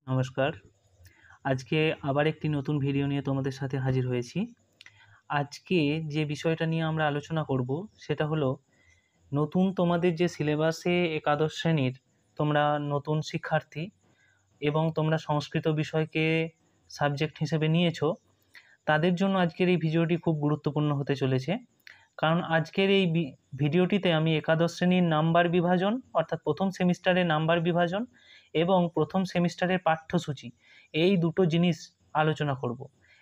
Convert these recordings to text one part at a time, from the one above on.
নমস্কার। আজকে আবার একটি নতুন ভিডিও নিয়ে তোমাদের সাথে হাজির হয়েছি। আজকে যে বিষয়টা নিয়ে আমরা আলোচনা করব সেটা হলো নতুন তোমাদের যে সিলেবাসে একাদশ শ্রেণীর তোমরা নতুন শিক্ষার্থী এবং তোমরা সংস্কৃত বিষয়কে সাবজেক্ট হিসেবে নিয়েছো, তাদের জন্য আজকের এই ভিডিওটি খুব গুরুত্বপূর্ণ হতে চলেছে। কারণ আজকের এই ভিডিওটিতে আমি একাদশ শ্রেণীর নাম্বার বিভাজন অর্থাৎ প্রথম সেমিস্টারের নাম্বার বিভাজন এবং প্রথম সেমিস্টারের পাঠ্যসূচি এই দুটো জিনিস আলোচনা করব।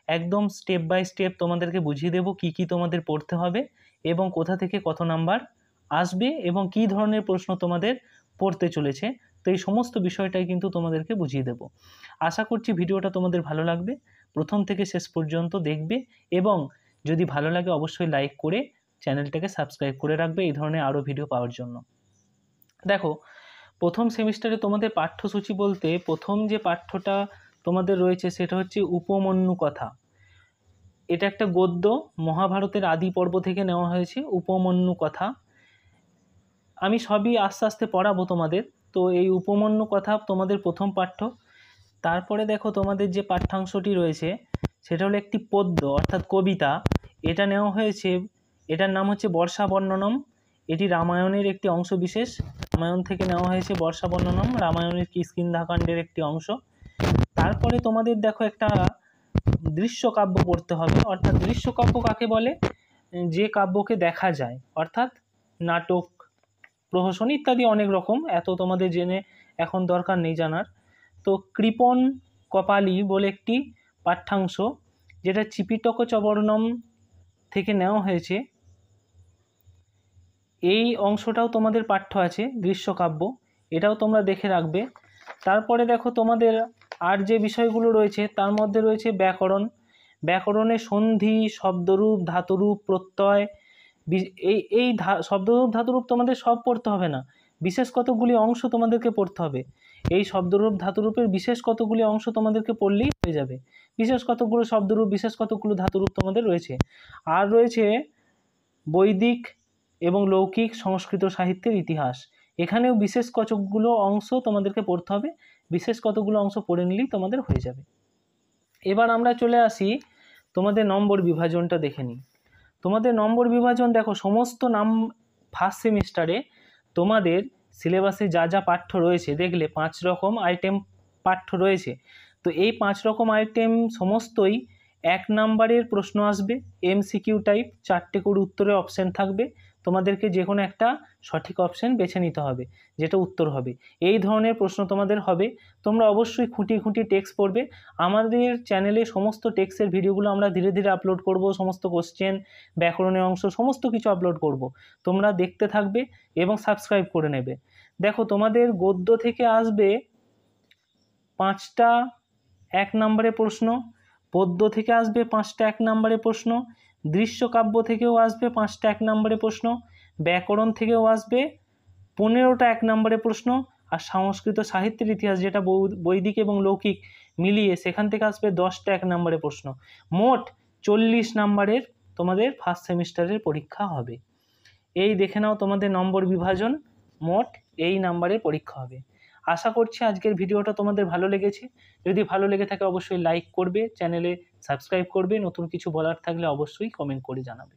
একদম স্টেপ বাই স্টেপ তোমাদেরকে বুঝিয়ে দেব কি কি তোমাদের পড়তে হবে এবং কোথা থেকে কত নাম্বার আসবে এবং কি ধরনের প্রশ্ন তোমাদের পড়তে চলেছে। তো এই সমস্ত বিষয়টাই কিন্তু তোমাদেরকে বুঝিয়ে দেব। আশা করছি ভিডিওটা তোমাদের ভালো লাগবে, প্রথম থেকে শেষ পর্যন্ত দেখবে এবং যদি ভালো লাগে অবশ্যই লাইক করে চ্যানেলটাকে সাবস্ক্রাইব করে রাখবে এই ধরনের আরও ভিডিও পাওয়ার জন্য। দেখো, প্রথম সেমিস্টারে তোমাদের পাঠ্যসূচি বলতে প্রথম যে পাঠ্যটা তোমাদের রয়েছে সেটা হচ্ছে উপমন্যু কথা। এটা একটা গদ্য, মহাভারতের আদি পর্ব থেকে নেওয়া হয়েছে উপমন্যু কথা। আমি সবই আস্তে আস্তে পড়াবো তোমাদের। তো এই উপমন্যু কথা তোমাদের প্রথম পাঠ্য। তারপরে দেখো তোমাদের যে পাঠ্যাংশটি রয়েছে সেটা হলো একটি পদ্য অর্থাৎ কবিতা। এটা নেওয়া হয়েছে, এটার নাম হচ্ছে বর্ষা বর্ণনম। এটি রামায়ণের একটি অংশ বিশেষ, রামায়ণ থেকে নেওয়া হয়েছে বর্ষা বর্ণনম, রামায়ণের কিষ্কিন্ধাকাণ্ডের একটি অংশ। তারপরে তোমাদের দেখো একটা দৃশ্যকাব্য পড়তে হবে। অর্থাৎ দৃশ্যকাব্য কাকে বলে? যে কাব্যকে দেখা যায়, অর্থাৎ নাটক, প্রহসন ইত্যাদি অনেক রকম, এত তোমাদের জেনে এখন দরকার নেই জানার। তো কৃপণ কপালী বলে একটি পাঠ্যাংশ, যেটা চিপিটক চবর্ণম থেকে নেওয়া হয়েছে। এই অংশটাও তোমাদের পাঠ্য আছে, দৃশ্যকাব্য, এটাও তোমরা দেখে রাখবে। তারপরে দেখো তোমাদের আর যে বিষয়গুলো রয়েছে তার মধ্যে রয়েছে ব্যাকরণ। ব্যাকরণে সন্ধি, শব্দরূপ, ধাতুরূপ, প্রত্যয়, এই শব্দরূপ ধাতুরূপ তোমাদের সব পড়তে হবে না, বিশেষ কতগুলি অংশ তোমাদেরকে পড়তে হবে। এই শব্দরূপ ধাতুরূপের বিশেষ কতগুলি অংশ তোমাদেরকে পড়লেই হয়ে যাবে। বিশেষ কতগুলো শব্দরূপ, বিশেষ কতগুলো ধাতুরূপ তোমাদের রয়েছে। আর রয়েছে বৈদিক এবং লৌকিক সংস্কৃত সাহিত্যের ইতিহাস। এখানেও বিশেষ কতগুলো অংশ তোমাদেরকে পড়তে হবে, বিশেষ কতগুলো অংশ পড়ে নিলেই তোমাদের হয়ে যাবে। এবার আমরা চলে আসি তোমাদের নম্বর বিভাজনটা দেখে নিই। তোমাদের নম্বর বিভাজন দেখো, সমস্ত ফার্স্ট সেমিস্টারে তোমাদের সিলেবাসে যা যা পাঠ্য রয়েছে দেখলে 5 রকম আইটেম পাঠ্য রয়েছে। তো এই 5 রকম আইটেম সমস্তই 1 নাম্বারের প্রশ্ন আসবে, এমসিকিউ টাইপ, 4টে করে উত্তরের অপশান থাকবে। তোমাদেরকে যে কোনো একটা সঠিক অপশান বেছে নিতে হবে যেটা উত্তর হবে। এই ধরনের প্রশ্ন তোমাদের হবে। তোমরা অবশ্যই খুঁটিয়ে খুঁটিয়ে টেক্সট পড়বে। আমাদের চ্যানেলে সমস্ত টেক্সটের ভিডিওগুলো আমরা ধীরে ধীরে আপলোড করব, সমস্ত কোশ্চেন, ব্যাকরণের অংশ সমস্ত কিছু আপলোড করব। তোমরা দেখতে থাকবে এবং সাবস্ক্রাইব করে নেবে। দেখো, তোমাদের গদ্য থেকে আসবে 5টা 1 নম্বরের প্রশ্ন, পদ্য থেকে আসবে 5টা 1 নম্বরের প্রশ্ন, দৃশ্যকাব্য থেকেও আসবে 5টা 1 নম্বরের প্রশ্ন, ব্যাকরণ থেকেও আসবে 15টা 1 নম্বরের প্রশ্ন, আর সংস্কৃত সাহিত্যের ইতিহাস যেটা বৈদিক এবং লৌকিক মিলিয়ে সেখান থেকে আসবে 10টা 1 নম্বরের প্রশ্ন। মোট 40 নম্বরের তোমাদের ফার্স্ট সেমিস্টারের পরীক্ষা হবে। এই দেখে নাও তোমাদের নম্বর বিভাজন, মোট এই নাম্বারের পরীক্ষা হবে। আশা করছি আজকের ভিডিওটা তোমাদের ভালো লেগেছে। যদি ভালো লেগে থাকে অবশ্যই লাইক করবে, চ্যানেলে সাবস্ক্রাইব করবে, নতুন কিছু বলার থাকলে অবশ্যই কমেন্ট করে জানাবে।